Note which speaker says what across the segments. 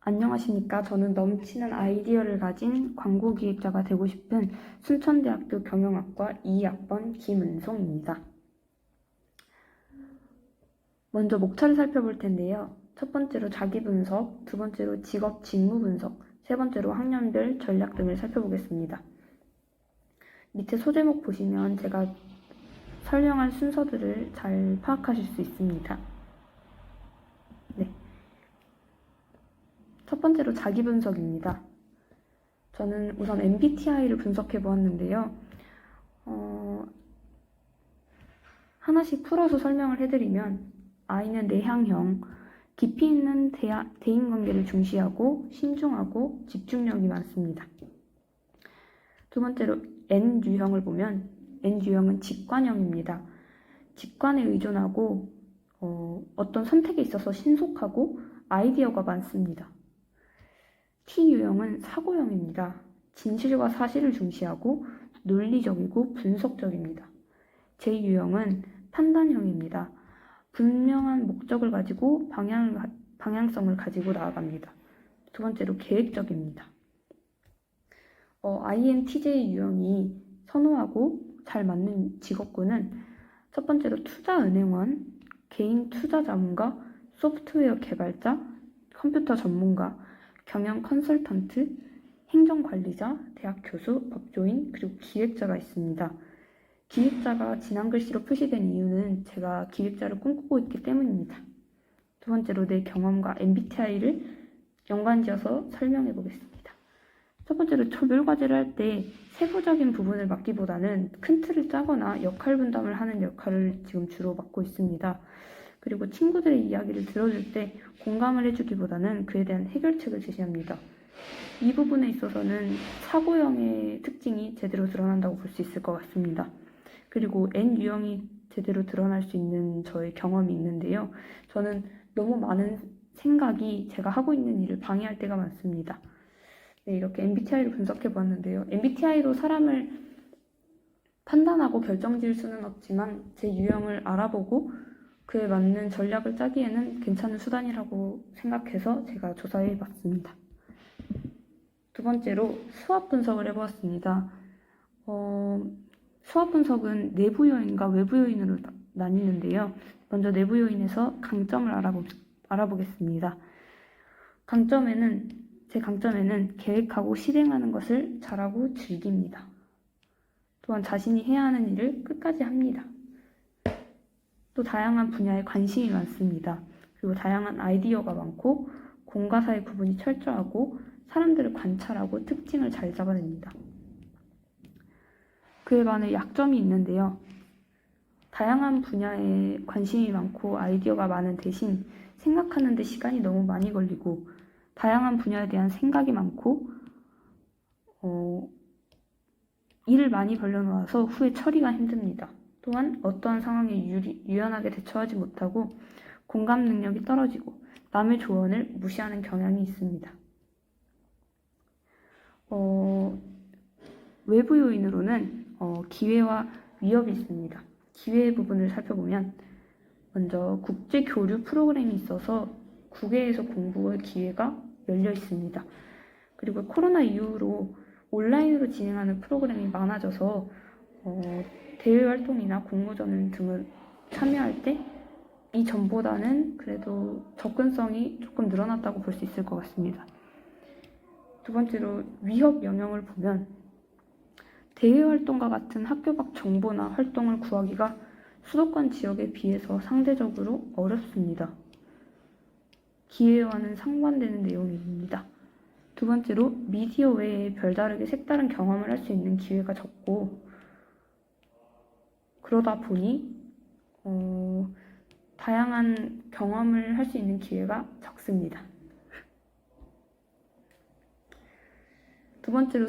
Speaker 1: 안녕하십니까. 저는 넘치는 아이디어를 가진 광고기획자가 되고 싶은 순천대학교 경영학과 2학번 김은송입니다. 먼저 목차를 살펴볼 텐데요. 첫 번째로 자기분석, 두 번째로 직업 직무 분석, 세 번째로 학년별 전략 등을 살펴보겠습니다. 밑에 소제목 보시면 제가 설명한 순서들을 잘 파악하실 수 있습니다. 네. 첫 번째로 자기 분석입니다. 저는 우선 MBTI를 분석해 보았는데요. 하나씩 풀어서 설명을 해드리면 I는 내향형, 깊이 있는 대인관계를 중시하고 신중하고 집중력이 많습니다. 두 번째로 N유형을 보면 N유형은 직관형입니다. 직관에 의존하고 어떤 선택에 있어서 신속하고 아이디어가 많습니다. T유형은 사고형입니다. 진실과 사실을 중시하고 논리적이고 분석적입니다. J유형은 판단형입니다. 분명한 목적을 가지고 방향성을 가지고 나아갑니다. 두 번째로 계획적입니다. INTJ 유형이 선호하고 잘 맞는 직업군은 첫 번째로 투자은행원, 개인 투자 자문가, 소프트웨어 개발자, 컴퓨터 전문가, 경영 컨설턴트, 행정관리자, 대학 교수, 법조인, 그리고 기획자가 있습니다. 기획자가 진한 글씨로 표시된 이유는 제가 기획자를 꿈꾸고 있기 때문입니다. 두 번째로 내 경험과 MBTI를 연관지어서 설명해 보겠습니다. 첫 번째로 조별과제를 할 때 세부적인 부분을 맡기보다는 큰 틀을 짜거나 역할 분담을 하는 역할을 지금 주로 맡고 있습니다. 그리고 친구들의 이야기를 들어줄 때 공감을 해주기보다는 그에 대한 해결책을 제시합니다. 이 부분에 있어서는 사고형의 특징이 제대로 드러난다고 볼 수 있을 것 같습니다. 그리고 N유형이 제대로 드러날 수 있는 저의 경험이 있는데요. 저는 너무 많은 생각이 제가 하고 있는 일을 방해할 때가 많습니다. 네, 이렇게 MBTI를 분석해 보았는데요. MBTI로 사람을 판단하고 결정지을 수는 없지만 제 유형을 알아보고 그에 맞는 전략을 짜기에는 괜찮은 수단이라고 생각해서 제가 조사해 봤습니다. 두 번째로 수합 분석을 해보았습니다. 수합 분석은 내부 요인과 외부 요인으로 나뉘는데요. 먼저 내부 요인에서 강점을 알아보겠습니다. 제 강점에는 계획하고 실행하는 것을 잘하고 즐깁니다. 또한 자신이 해야 하는 일을 끝까지 합니다. 또 다양한 분야에 관심이 많습니다. 그리고 다양한 아이디어가 많고 공과 사의 구분이 철저하고 사람들을 관찰하고 특징을 잘 잡아냅니다. 그에 반해 약점이 있는데요. 다양한 분야에 관심이 많고 아이디어가 많은 대신 생각하는 데 시간이 너무 많이 걸리고 다양한 분야에 대한 생각이 많고 일을 많이 벌려놓아서 후에 처리가 힘듭니다. 또한 어떠한 상황에 유연하게 대처하지 못하고 공감 능력이 떨어지고 남의 조언을 무시하는 경향이 있습니다. 외부 요인으로는 기회와 위협이 있습니다. 기회의 부분을 살펴보면 먼저 국제 교류 프로그램이 있어서 국외에서 공부할 기회가 열려 있습니다. 그리고 코로나 이후로 온라인으로 진행하는 프로그램이 많아져서 대외 활동이나 공모전 등을 참여할 때 이전보다는 그래도 접근성이 조금 늘어났다고 볼 수 있을 것 같습니다. 두 번째로 위협 영역을 보면 대외 활동과 같은 학교 밖 정보나 활동을 구하기가 수도권 지역에 비해서 상대적으로 어렵습니다. 기회와는 상반되는 내용입니다. 두 번째로 미디어 외에 별다르게 색다른 경험을 할 수 있는 기회가 적고 그러다 보니 다양한 경험을 할 수 있는 기회가 적습니다. 두 번째로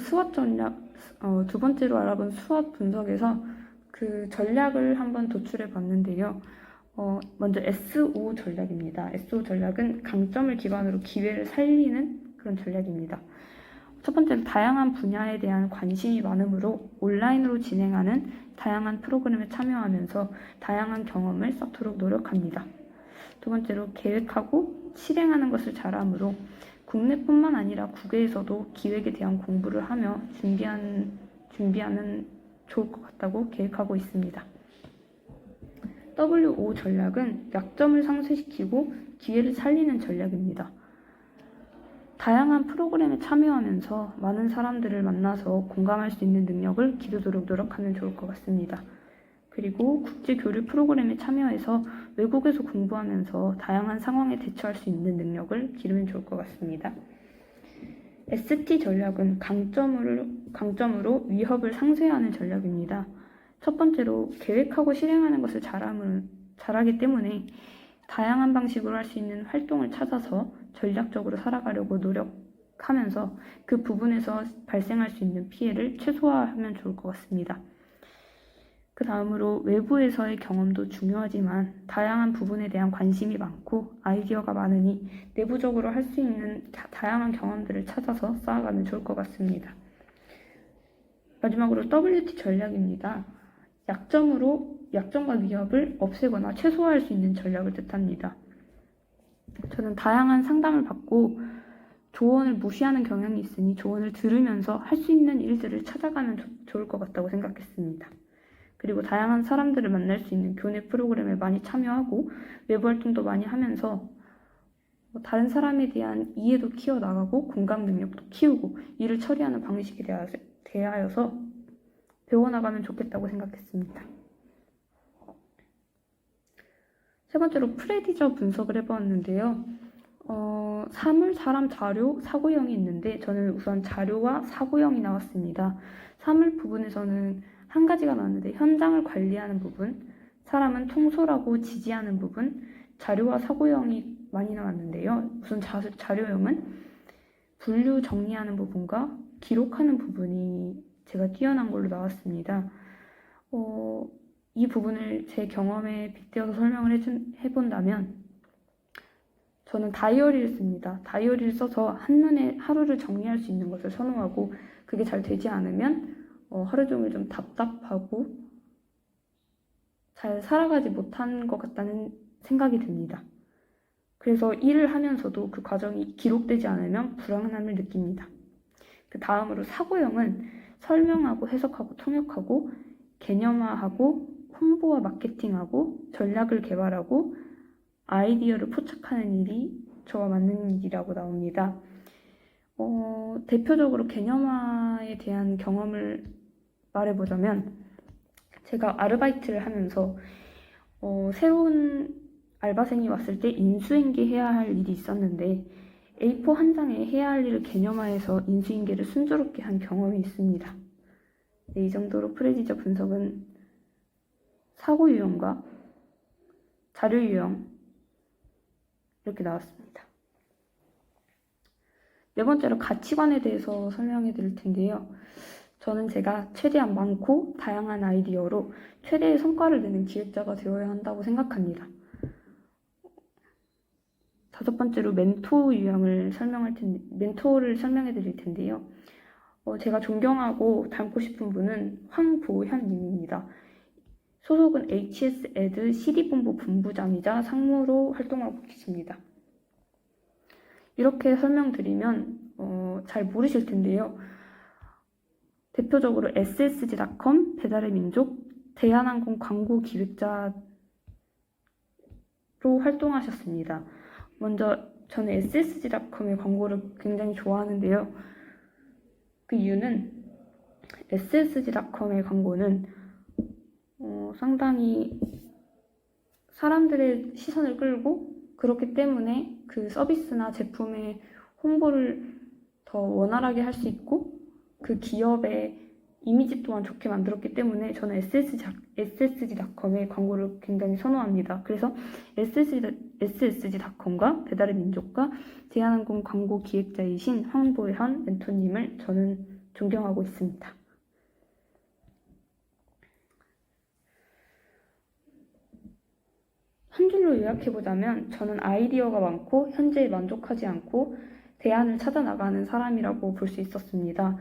Speaker 1: 알아본 수합 분석에서 그 전략을 한번 도출해 봤는데요. 먼저 SO 전략입니다. SO 전략은 강점을 기반으로 기회를 살리는 그런 전략입니다. 첫 번째는 다양한 분야에 대한 관심이 많으므로 온라인으로 진행하는 다양한 프로그램에 참여하면서 다양한 경험을 쌓도록 노력합니다. 두 두 번째로 계획하고 실행하는 것을 잘하므로 국내뿐만 아니라 국외에서도 기획에 대한 공부를 하며 준비하면 좋을 것 같다고 계획하고 있습니다. WO 전략은 약점을 상쇄시키고 기회를 살리는 전략입니다. 다양한 프로그램에 참여하면서 많은 사람들을 만나서 공감할 수 있는 능력을 기르도록 노력하면 좋을 것 같습니다. 그리고 국제교류 프로그램에 참여해서 외국에서 공부하면서 다양한 상황에 대처할 수 있는 능력을 기르면 좋을 것 같습니다. ST 전략은 강점으로 위협을 상쇄하는 전략입니다. 첫 번째로 계획하고 실행하는 것을 잘하기 때문에 다양한 방식으로 할 수 있는 활동을 찾아서 전략적으로 살아가려고 노력하면서 그 부분에서 발생할 수 있는 피해를 최소화하면 좋을 것 같습니다. 그 다음으로 외부에서의 경험도 중요하지만 다양한 부분에 대한 관심이 많고 아이디어가 많으니 내부적으로 할 수 있는 다양한 경험들을 찾아서 쌓아가면 좋을 것 같습니다. 마지막으로 WT 전략입니다. 약점과 위협을 없애거나 최소화할 수 있는 전략을 뜻합니다. 저는 다양한 상담을 받고 조언을 무시하는 경향이 있으니 조언을 들으면서 할 수 있는 일들을 찾아가면 좋을 것 같다고 생각했습니다. 그리고 다양한 사람들을 만날 수 있는 교내 프로그램에 많이 참여하고 외부 활동도 많이 하면서 다른 사람에 대한 이해도 키워나가고 공감 능력도 키우고 일을 처리하는 방식에 대하여서 배워나가면 좋겠다고 생각했습니다. 세 번째로 프레디저 분석을 해보았는데요. 사물, 사람, 자료, 사고형이 있는데 저는 우선 자료와 사고형이 나왔습니다. 사물 부분에서는 한 가지가 나왔는데 현장을 관리하는 부분, 사람은 통솔하고 지지하는 부분, 자료와 사고형이 많이 나왔는데요. 우선 자료형은 분류 정리하는 부분과 기록하는 부분이 제가 뛰어난 걸로 나왔습니다. 이 부분을 제 경험에 빗대어서 설명을 해본다면 저는 다이어리를 씁니다. 다이어리를 써서 한눈에 하루를 정리할 수 있는 것을 선호하고 그게 잘 되지 않으면 하루 종일 좀 답답하고 잘 살아가지 못한 것 같다는 생각이 듭니다. 그래서 일을 하면서도 그 과정이 기록되지 않으면 불안함을 느낍니다. 그 다음으로 사고형은 설명하고 해석하고 통역하고 개념화하고 홍보와 마케팅하고 전략을 개발하고 아이디어를 포착하는 일이 저와 맞는 일이라고 나옵니다. 대표적으로 개념화에 대한 경험을 말해보자면 제가 아르바이트를 하면서 새로운 알바생이 왔을 때 인수인계해야 할 일이 있었는데 A4 한 장에 해야 할 일을 개념화해서 인수인계를 순조롭게 한 경험이 있습니다. 네, 이 정도로 프레디저 분석은 사고 유형과 자료 유형 이렇게 나왔습니다. 네 번째로 가치관에 대해서 설명해 드릴 텐데요. 저는 제가 최대한 많고 다양한 아이디어로 최대의 성과를 내는 기획자가 되어야 한다고 생각합니다. 다섯 번째로 멘토를 설명해 드릴 텐데요. 제가 존경하고 닮고 싶은 분은 황보현님입니다. 소속은 HS-ED CD본부 본부장이자 상무로 활동하고 계십니다. 이렇게 설명드리면 잘 모르실 텐데요. 대표적으로 SSG.com, 배달의 민족, 대한항공 광고 기획자로 활동하셨습니다. 먼저 저는 SSG.com의 광고를 굉장히 좋아하는데요. 그 이유는 SSG.com의 광고는 상당히 사람들의 시선을 끌고 그렇기 때문에 그 서비스나 제품의 홍보를 더 원활하게 할 수 있고 그 기업의 이미지 또한 좋게 만들었기 때문에 저는 SSG.com의 광고를 굉장히 선호합니다. 그래서 SSG.com과 배달의 민족과 대한항공 광고 기획자이신 황보현 멘토님을 저는 존경하고 있습니다. 한 줄로 요약해보자면 저는 아이디어가 많고 현재에 만족하지 않고 대안을 찾아나가는 사람이라고 볼 수 있었습니다.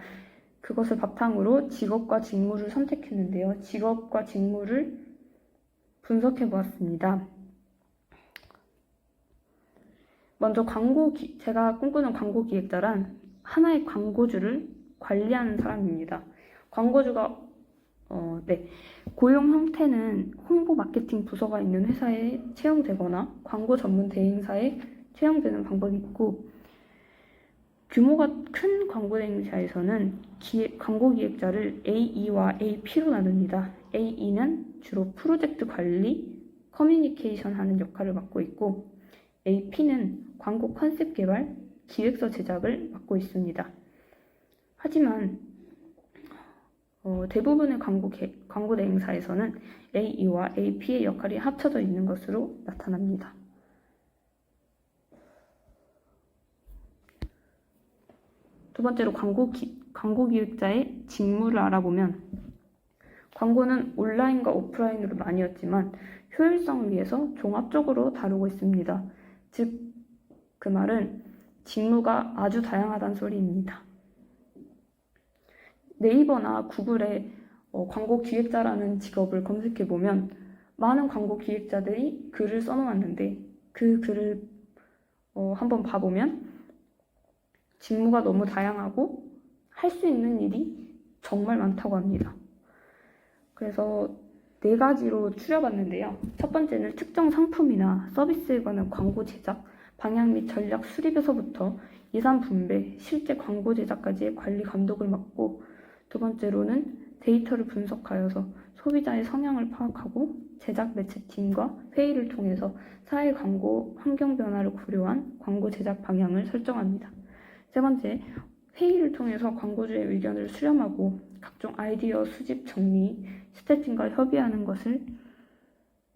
Speaker 1: 그것을 바탕으로 직업과 직무를 선택했는데요. 직업과 직무를 분석해보았습니다. 먼저 제가 꿈꾸는 광고 기획자란 하나의 광고주를 관리하는 사람입니다. 광고주가 고용 형태는 홍보 마케팅 부서가 있는 회사에 채용되거나 광고 전문 대행사에 채용되는 방법이 있고, 규모가 큰 광고 대행사에서는 광고 기획자를 AE와 AP로 나눕니다. AE는 주로 프로젝트 관리, 커뮤니케이션 하는 역할을 맡고 있고, AP는 광고 컨셉 개발, 기획서 제작을 맡고 있습니다. 하지만 대부분의 광고 대행사에서는 AE와 AP의 역할이 합쳐져 있는 것으로 나타납니다. 두 번째로 광고 기획자의 직무를 알아보면, 광고는 온라인과 오프라인으로 나뉘었지만 효율성을 위해서 종합적으로 다루고 있습니다. 즉, 그 말은 직무가 아주 다양하다는 소리입니다. 네이버나 구글에 광고 기획자라는 직업을 검색해보면 많은 광고 기획자들이 글을 써놓았는데, 그 글을 한번 봐보면 직무가 너무 다양하고 할 수 있는 일이 정말 많다고 합니다. 그래서 4가지로 추려봤는데요. 첫 번째는 특정 상품이나 서비스에 관한 광고 제작, 방향 및 전략 수립에서부터 예산 분배, 실제 광고 제작까지의 관리 감독을 맡고, 두 번째로는 데이터를 분석하여서 소비자의 성향을 파악하고 제작 매체팀과 회의를 통해서 사회 광고 환경 변화를 고려한 광고 제작 방향을 설정합니다. 세 번째, 회의를 통해서 광고주의 의견을 수렴하고 각종 아이디어 수집 정리, 스태팅과 협의하는 것을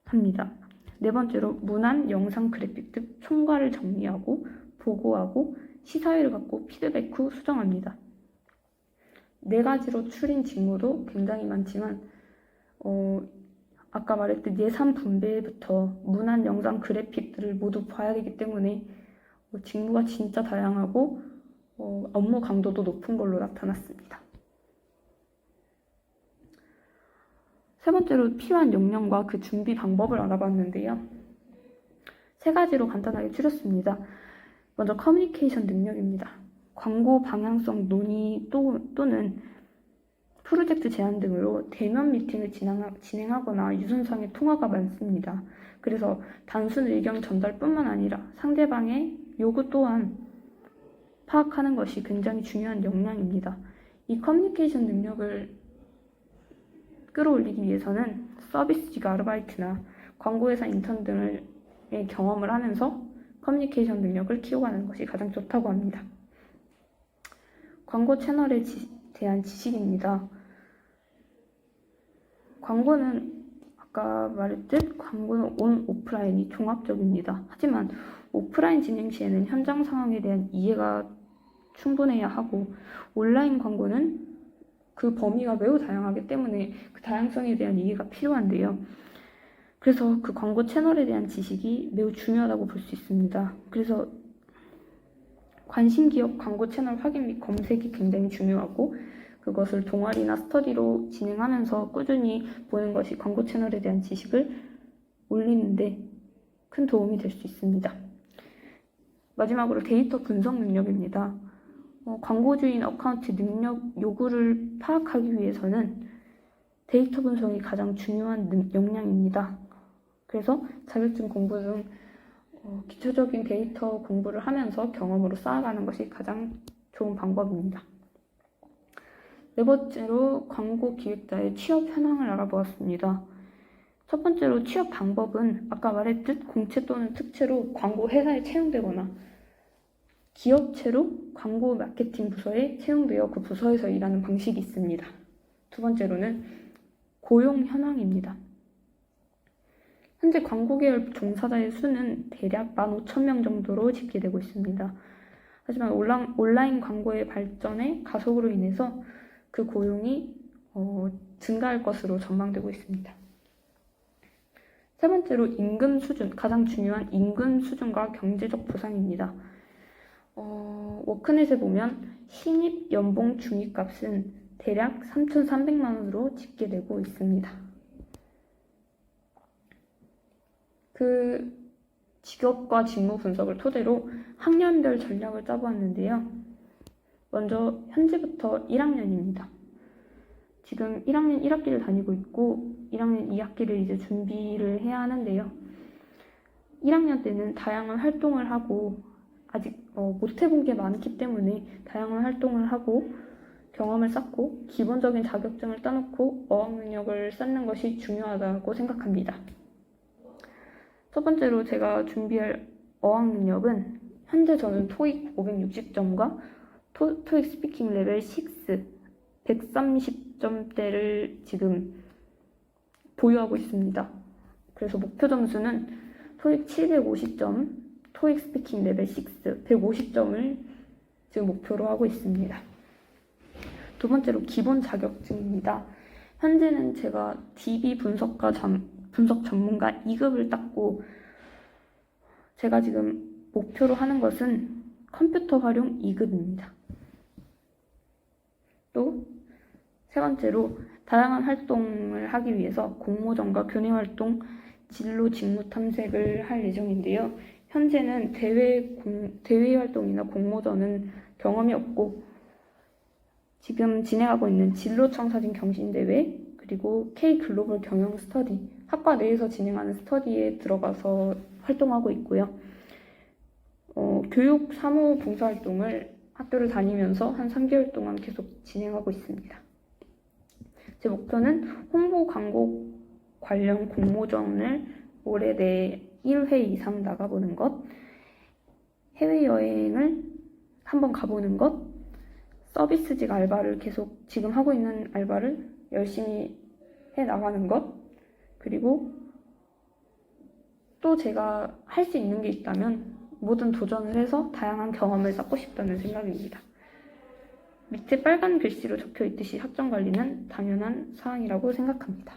Speaker 1: 합니다. 네 번째로, 문안, 영상, 그래픽 등 총괄을 정리하고 보고하고 시사회를 갖고 피드백 후 수정합니다. 4가지로 추린 직무도 굉장히 많지만 아까 말했듯 예산 분배부터 문안, 영상, 그래픽들을 모두 봐야 되기 때문에 직무가 진짜 다양하고 업무 강도도 높은 걸로 나타났습니다. 세 번째로, 필요한 역량과 그 준비 방법을 알아봤는데요. 3가지로 간단하게 추렸습니다. 먼저 커뮤니케이션 능력입니다. 광고 방향성 논의 또는 프로젝트 제안 등으로 대면 미팅을 진행하거나 유선상의 통화가 많습니다. 그래서 단순 의견 전달뿐만 아니라 상대방의 요구 또한 파악하는 것이 굉장히 중요한 역량입니다. 이 커뮤니케이션 능력을 끌어올리기 위해서는 서비스직 아르바이트나 광고회사 인턴 등의 경험을 하면서 커뮤니케이션 능력을 키워가는 것이 가장 좋다고 합니다. 광고 채널에 대한 지식입니다. 광고는 아까 말했듯 광고는 온 오프라인이 종합적입니다. 하지만 오프라인 진행 시에는 현장 상황에 대한 이해가 충분해야 하고, 온라인 광고는 그 범위가 매우 다양하기 때문에 그 다양성에 대한 이해가 필요한데요. 그래서 그 광고 채널에 대한 지식이 매우 중요하다고 볼 수 있습니다. 그래서 관심 기업 광고 채널 확인 및 검색이 굉장히 중요하고, 그것을 동아리나 스터디로 진행하면서 꾸준히 보는 것이 광고 채널에 대한 지식을 올리는데 큰 도움이 될 수 있습니다. 마지막으로 데이터 분석 능력입니다. 광고주인 어카운트 능력 요구를 파악하기 위해서는 데이터 분석이 가장 중요한 역량입니다. 그래서 자격증 공부 등 기초적인 데이터 공부를 하면서 경험으로 쌓아가는 것이 가장 좋은 방법입니다. 4번째로, 광고 기획자의 취업 현황을 알아보았습니다. 첫 번째로, 취업 방법은 아까 말했듯 공채 또는 특채로 광고 회사에 채용되거나 기업체로 광고 마케팅 부서에 채용되어 그 부서에서 일하는 방식이 있습니다. 두 번째로는 고용 현황입니다. 현재 광고 계열 종사자의 수는 대략 15,000명 정도로 집계되고 있습니다. 하지만 온라인 광고의 발전의 가속으로 인해서 그 고용이 증가할 것으로 전망되고 있습니다. 세 번째로, 임금 수준, 가장 중요한 임금 수준과 경제적 보상입니다. 워크넷에 보면 신입 연봉 중위값은 대략 3,300만 원으로 집계되고 있습니다. 그 직업과 직무 분석을 토대로 학년별 전략을 짜보았는데요. 먼저 현재부터 1학년입니다. 지금 1학년 1학기를 다니고 있고 1학년 2학기를 이제 준비를 해야 하는데요. 1학년 때는 다양한 활동을 하고 아직 못 해본 게 많기 때문에 다양한 활동을 하고 경험을 쌓고 기본적인 자격증을 따놓고 어학 능력을 쌓는 것이 중요하다고 생각합니다. 첫 번째로 제가 준비할 어학 능력은 현재 저는 토익 560점과 토익 스피킹 레벨 6 130점대를 지금 보유하고 있습니다. 그래서 목표 점수는 토익 750점, 토익 스피킹 레벨 6 150점을 지금 목표로 하고 있습니다. 두 번째로 기본 자격증입니다. 현재는 제가 DB 분석 전문가 2급을 땄고 제가 지금 목표로 하는 것은 컴퓨터 활용 2급입니다. 또 세 번째로 다양한 활동을 하기 위해서 공모전과 교내 활동, 진로 직무 탐색을 할 예정인데요. 현재는 대외 활동이나 공모전은 경험이 없고 지금 진행하고 있는 진로청사진 경신대회 그리고 K 글로벌 경영 스터디 학과 내에서 진행하는 스터디에 들어가서 활동하고 있고요. 교육 사무 봉사활동을 학교를 다니면서 한 3개월 동안 계속 진행하고 있습니다. 제 목표는 홍보 광고 관련 공모전을 올해 내 1회 이상 나가보는 것, 해외여행을 한번 가보는 것, 서비스직 알바를 계속 지금 하고 있는 알바를 열심히 해 나가는 것, 그리고 또 제가 할 수 있는 게 있다면 모든 도전을 해서 다양한 경험을 쌓고 싶다는 생각입니다. 밑에 빨간 글씨로 적혀 있듯이 학점 관리는 당연한 사항이라고 생각합니다.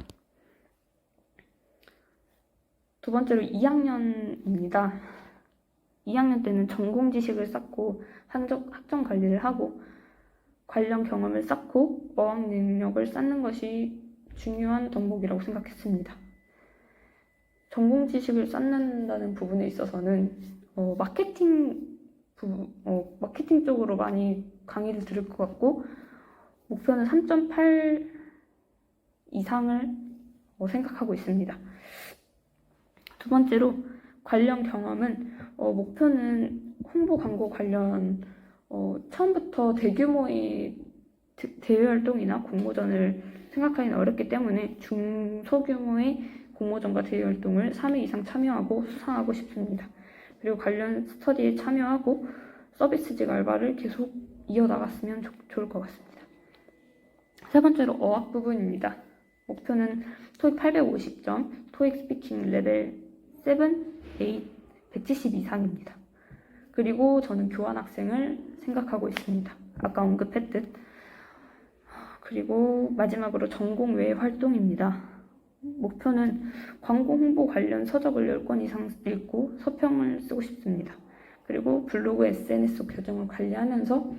Speaker 1: 두 번째로 2학년입니다. 2학년 때는 전공 지식을 쌓고 학점 관리를 하고 관련 경험을 쌓고 어학 능력을 쌓는 것이 중요한 덕목이라고 생각했습니다. 전공 지식을 쌓는다는 부분에 있어서는 마케팅 쪽으로 많이 강의를 들을 것 같고 목표는 3.8 이상을 생각하고 있습니다. 두 번째로 관련 경험은 목표는 홍보 광고 관련 처음부터 대규모의 대외 활동이나 공모전을 생각하기는 어렵기 때문에 중소규모의 공모전과 대외 활동을 3회 이상 참여하고 수상하고 싶습니다. 그리고 관련 스터디에 참여하고 서비스직 알바를 계속 이어나갔으면 좋을 것 같습니다. 세 번째로 어학 부분입니다. 목표는 토익 850점, 토익 스피킹 레벨 7, 8, 170 이상입니다. 그리고 저는 교환학생을 생각하고 있습니다. 아까 언급했듯. 그리고 마지막으로 전공 외 활동입니다. 목표는 광고 홍보 관련 서적을 10권 이상 읽고 서평을 쓰고 싶습니다. 그리고 블로그 SNS 계정을 관리하면서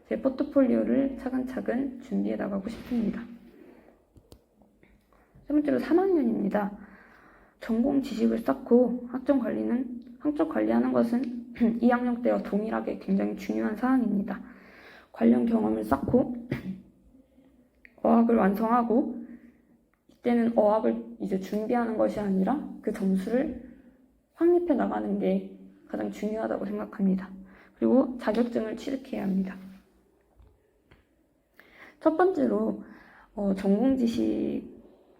Speaker 1: 제 포트폴리오를 차근차근 준비해 나가고 싶습니다. 세 번째로 3학년입니다. 전공 지식을 쌓고 학점 관리하는 것은 2학년 때와 동일하게 굉장히 중요한 사항입니다. 관련 경험을 쌓고 어학을 완성하고 이때는 어학을 이제 준비하는 것이 아니라 그 점수를 확립해 나가는 게 가장 중요하다고 생각합니다. 그리고 자격증을 취득해야 합니다. 첫 번째로 전공 지식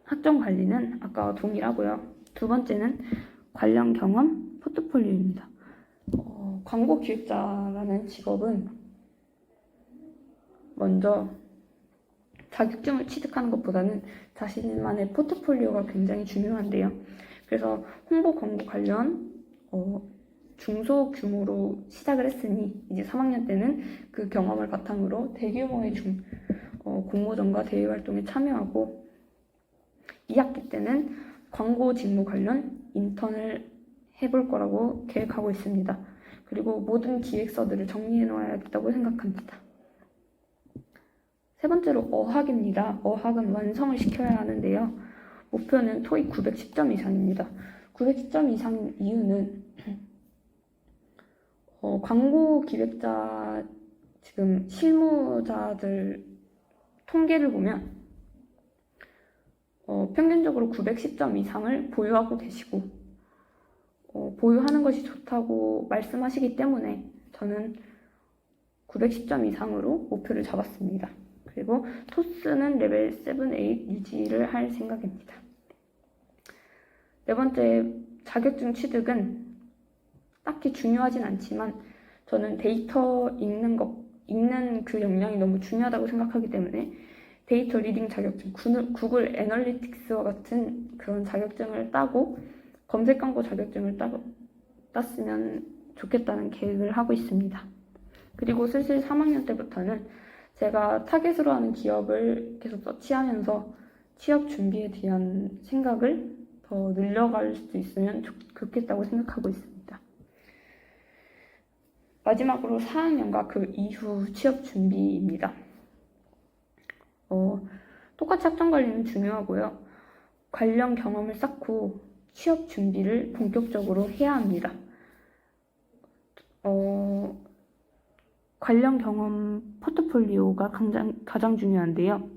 Speaker 1: 학점 관리는 아까와 동일하고요. 두 번째는 관련 경험 포트폴리오입니다. 광고 기획자라는 직업은 먼저 자격증을 취득하는 것보다는 자신만의 포트폴리오가 굉장히 중요한데요. 그래서 홍보 광고 관련 중소규모로 시작을 했으니 이제 3학년 때는 그 경험을 바탕으로 대규모의 공모전과 대외 활동에 참여하고 2학기 때는 광고 직무 관련 인턴을 해볼 거라고 계획하고 있습니다. 그리고 모든 기획서들을 정리해 놓아야겠다고 생각합니다. 세 번째로 어학입니다. 어학은 완성을 시켜야 하는데요. 목표는 토익 910점 이상입니다. 910점 이상인 이유는 광고 기획자 지금 실무자들 통계를 보면 평균적으로 910점 이상을 보유하고 계시고 보유하는 것이 좋다고 말씀하시기 때문에 저는 910점 이상으로 목표를 잡았습니다. 그리고 토스는 레벨 7, 8 유지를 할 생각입니다. 네 번째, 자격증 취득은 딱히 중요하진 않지만 저는 데이터 읽는 그 역량이 너무 중요하다고 생각하기 때문에 데이터 리딩 자격증, 구글 애널리틱스와 같은 그런 자격증을 따고 검색 광고 자격증을 땄으면 좋겠다는 계획을 하고 있습니다. 그리고 슬슬 3학년 때부터는 제가 타겟으로 하는 기업을 계속 서치하면서 취업 준비에 대한 생각을 더 늘려갈 수 있으면 좋겠다고 생각하고 있습니다. 마지막으로 4학년과 그 이후 취업 준비입니다. 똑같이 학점 관리는 중요하고요. 관련 경험을 쌓고 취업 준비를 본격적으로 해야 합니다. 관련 경험 포트폴리오가 가장 중요한데요.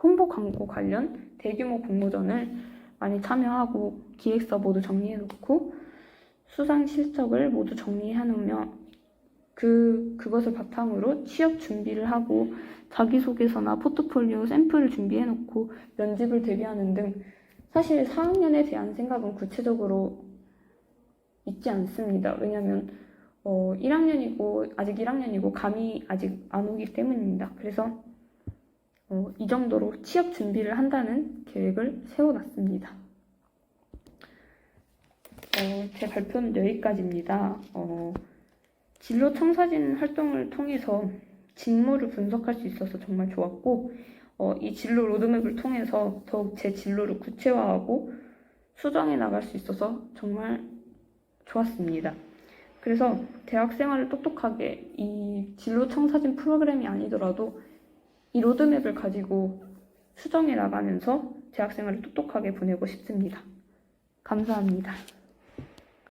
Speaker 1: 홍보 광고 관련 대규모 공모전을 많이 참여하고 기획서 모두 정리해놓고 수상 실적을 모두 정리해놓으며 그것을 바탕으로 취업 준비를 하고 자기소개서나 포트폴리오 샘플을 준비해놓고 면접을 대비하는 등 사실 4학년에 대한 생각은 구체적으로 있지 않습니다. 왜냐하면 1학년이고 감이 아직 안 오기 때문입니다. 그래서 이 정도로 취업 준비를 한다는 계획을 세워놨습니다. 제 발표는 여기까지입니다. 진로 청사진 활동을 통해서 직무를 분석할 수 있어서 정말 좋았고 이 진로 로드맵을 통해서 더욱 제 진로를 구체화하고 수정해 나갈 수 있어서 정말 좋았습니다. 그래서 대학 생활을 똑똑하게 이 진로 청사진 프로그램이 아니더라도 이 로드맵을 가지고 수정해 나가면서 대학 생활을 똑똑하게 보내고 싶습니다. 감사합니다.